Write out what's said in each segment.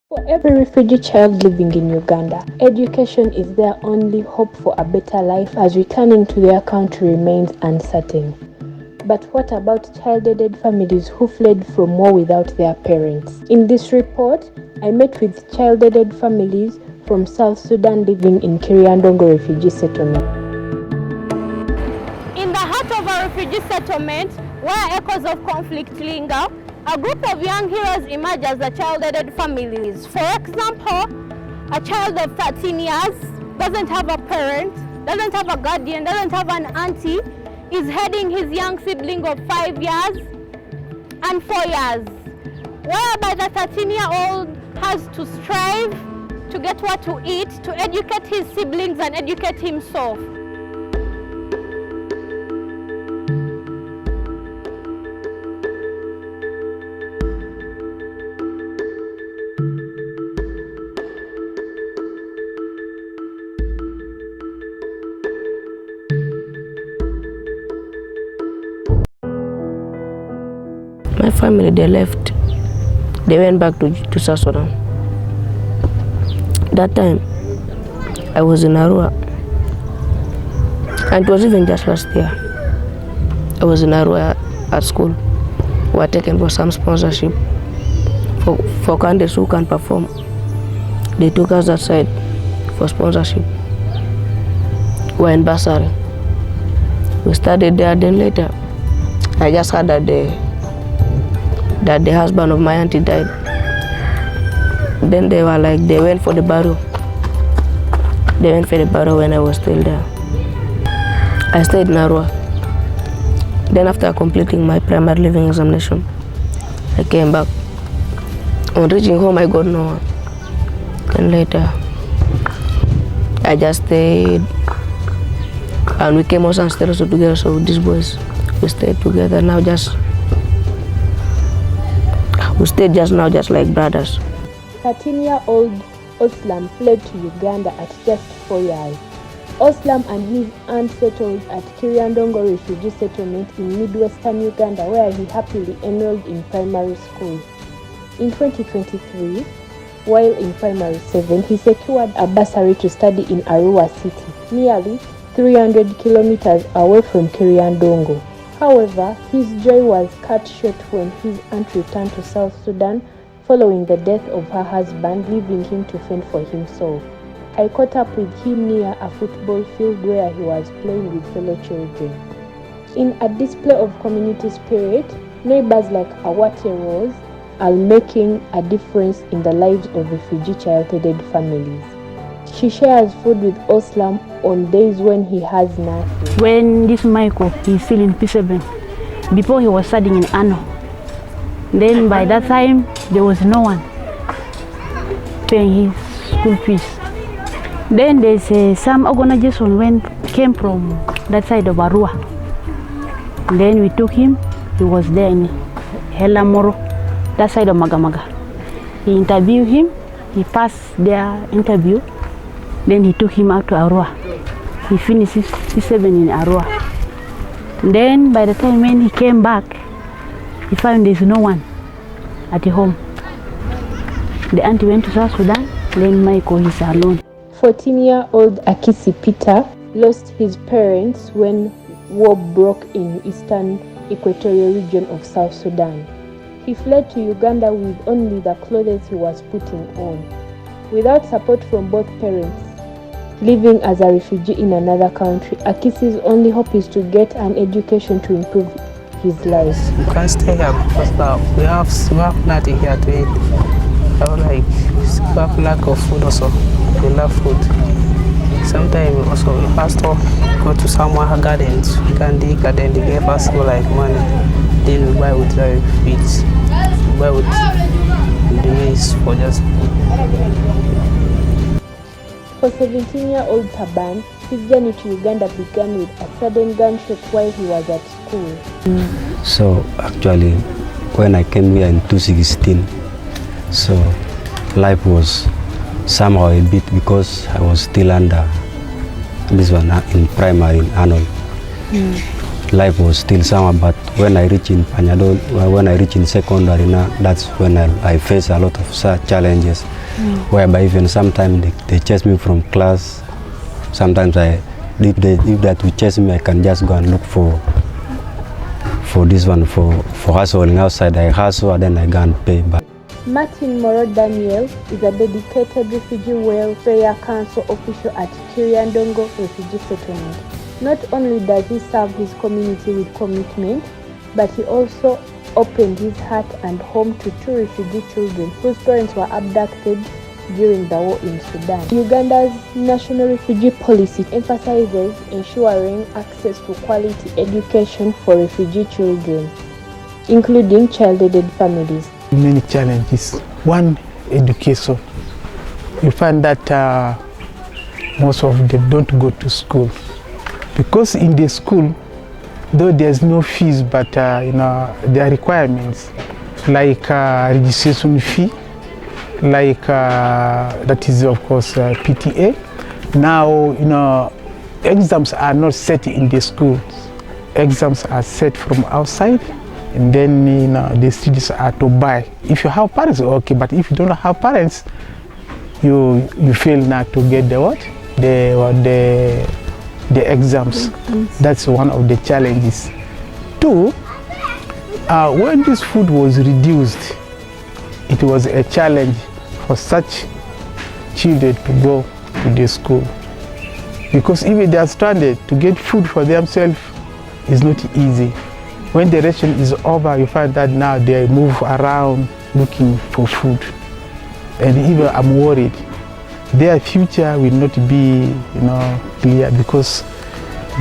For every refugee child living in Uganda, education is their only hope for a better life as returning to their country remains uncertain. But what about child-aided families who fled from war without their parents? In this report, I met with child-aided families from South Sudan living in Kiryandongo refugee settlement. In the heart of a refugee settlement, where echoes of conflict linger, a group of young heroes emerge as the child-aided families. For example, a child of 13 years doesn't have a parent, doesn't have a guardian, doesn't have an auntie, is heading his young sibling of 5 years and 4 years, whereby the 13-year-old has to strive to get what to eat, to educate his siblings and educate himself. My family, they left. They went back to South Sudan. That time, I was in Arua. And it was even just last year. I was in Arua at school. We were taken for some sponsorship for candidates who can perform. They took us that side for sponsorship. We were in bursary. We studied there, then later, I just heard that the husband of my auntie died. Then they were like, they went for the burial. They went for the burial when I was still there. I stayed in Arua. Then after completing my primary living examination, I came back. On reaching home, I got no one. Then later, I just stayed. And we came also and stayed also together, so with these boys, we stayed together now we stayed just now just like brothers. 13-year-old Oslam fled to Uganda at just 4 years. Oslam and his aunt settled at Kiryandongo refugee settlement in midwestern Uganda, where he happily enrolled in primary school. In 2023, while in primary 7, he secured a bursary to study in Arua City, nearly 300 kilometers away from Kiryandongo. However, his joy was cut short when his aunt returned to South Sudan following the death of her husband, leaving him to fend for himself. I caught up with him near a football field where he was playing with fellow children. In a display of community spirit, neighbors like Awate Rose are making a difference in the lives of refugee child-aided families. She shares food with Oslam on days when he has nothing. When this Michael, he's still in P7. Before he was studying in Ano. Then by that time, there was no one paying his school fees. Then there's some organization came from that side of Arua. Then we took him. He was there in Helamoro, that side of Magamaga. He interviewed him. He passed their interview. Then he took him out to Arua. He finished his P7 in Arua. Then by the time when he came back, he found there's no one at home. The auntie went to South Sudan, then Michael is alone. 14-year-old Akisi Peter lost his parents when war broke in eastern equatorial region of South Sudan. He fled to Uganda with only the clothes he was putting on. Without support from both parents, living as a refugee in another country, Akisi's only hope is to get an education to improve his life. You can't stay here because we have nothing here to eat. We have lack of food also. We love food. Sometimes also we have to go to someone's gardens. We can dig and then they give us money. Then we buy with the feeds. We buy with the maize for just food. For 17-year-old Taban, his journey to Uganda began with a sudden gunshot while he was at school. So actually, when I came here in 2016, so life was somehow a bit because I was still under this one in primary in Arnold. life was still summer, but when I reach in Panyadol, when I reach in secondary now, that's when I face a lot of such challenges, whereby even sometimes they chase me from class. Sometimes if that will chase me, I can just go and look for this one, for hustling outside. I hustle and then I go and pay back. Martin Moro Daniel is a dedicated Refugee Welfare Council official at Kiryandongo Refugee Settlement. Not only does he serve his community with commitment, but he also opened his heart and home to 2 refugee children whose parents were abducted during the war in Sudan. Uganda's national refugee policy emphasizes ensuring access to quality education for refugee children, including child-aided families. Many challenges. One, education. You find that most of them don't go to school, because in the school, though there's no fees, but there are requirements like registration fee, like that is of course PTA. Now exams are not set in the schools. Exams are set from outside, and then the students are to buy. If you have parents, okay, but if you don't have parents, you fail not to get the exams. That's one of the challenges. 2, when this food was reduced, it was a challenge for such children to go to the school, because if they are stranded, to get food for themselves is not easy. When the ration is over, you find that now they move around looking for food, and even I'm worried their future will not be clear, because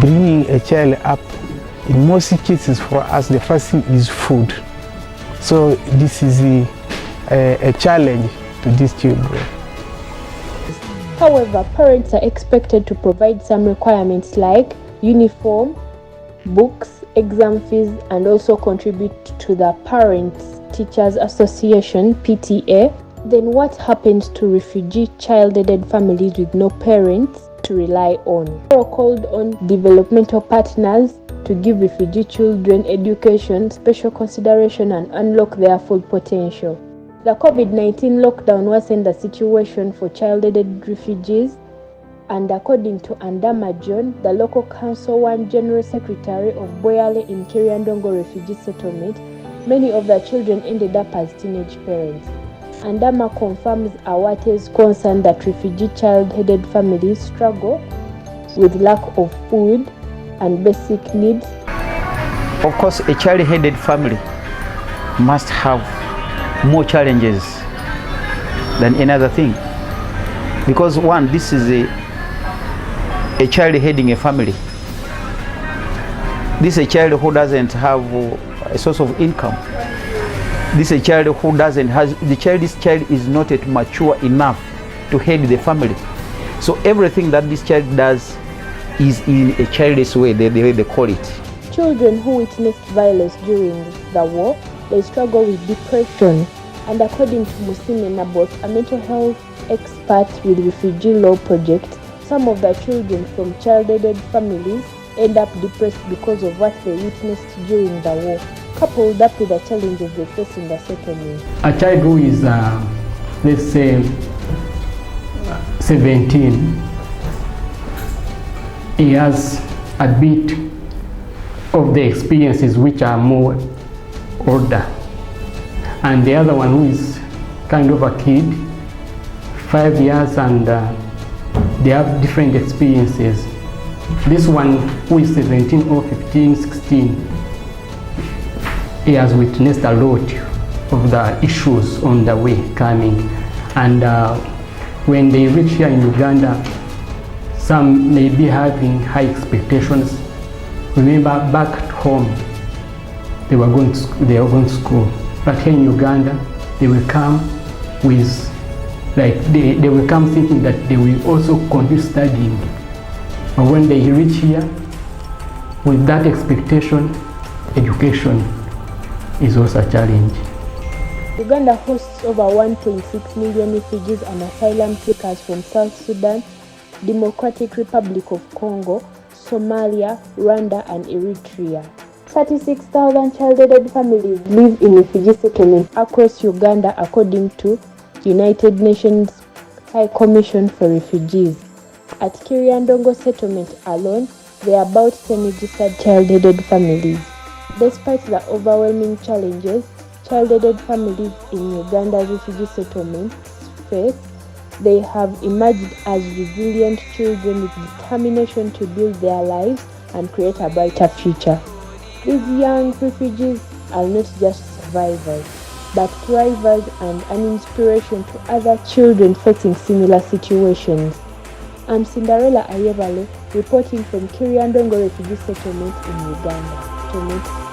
bringing a child up, in most cases for us, the first thing is food. So this is a challenge to these children. However, parents are expected to provide some requirements like uniform, books, exam fees, and also contribute to the Parents Teachers Association (PTA). Then what happens to refugee child-aided families with no parents to rely on? Moro called on developmental partners to give refugee children education, special consideration, and unlock their full potential. The COVID-19 lockdown worsened the situation for child-aided refugees, and according to Andama John, the local council 1 general secretary of Boyale in Kiryandongo Refugee Settlement, many of the children ended up as teenage parents. Andama confirms Awate's concern that refugee child-headed families struggle with lack of food and basic needs. Of course, a child-headed family must have more challenges than any other thing, because one, this is a child heading a family. This is a child who doesn't have a source of income. This is a child who this child is not yet mature enough to head the family. So everything that this child does is in a childish way, the way they call it. Children who witnessed violence during the war, they struggle with depression. And according to Musime Nabot, a mental health expert with Refugee Law Project, some of the children from child-aided families end up depressed because of what they witnessed during the war, coupled up with the challenges they face in the settlement. A child who is, let's say, 17, he has a bit of the experiences which are more older. And the other one who is kind of a kid, 5 years, and they have different experiences. This one who is 17 or 15, 16, he has witnessed a lot of the issues on the way coming. And when they reach here in Uganda, some may be having high expectations. Remember, back at home, they were going to school. But here in Uganda, they will come with, they will come thinking that they will also continue studying. But when they reach here, with that expectation, education is also a challenge. Uganda hosts over 1.6 million refugees and asylum seekers from South Sudan, Democratic Republic of Congo, Somalia, Rwanda, and Eritrea. 36,000 child-aided families live in refugee settlements across Uganda, according to United Nations High Commission for Refugees. At Kiryandongo settlement alone, there are about 10 registered child-aided families. Despite the overwhelming challenges child-aided families in Uganda's refugee settlements face, they have emerged as resilient children with determination to build their lives and create a brighter future. These young refugees are not just survivors, but thrivers and an inspiration to other children facing similar situations. I'm Cinderella Ayebare, reporting from Kiryandongo Refugee Settlement in Uganda.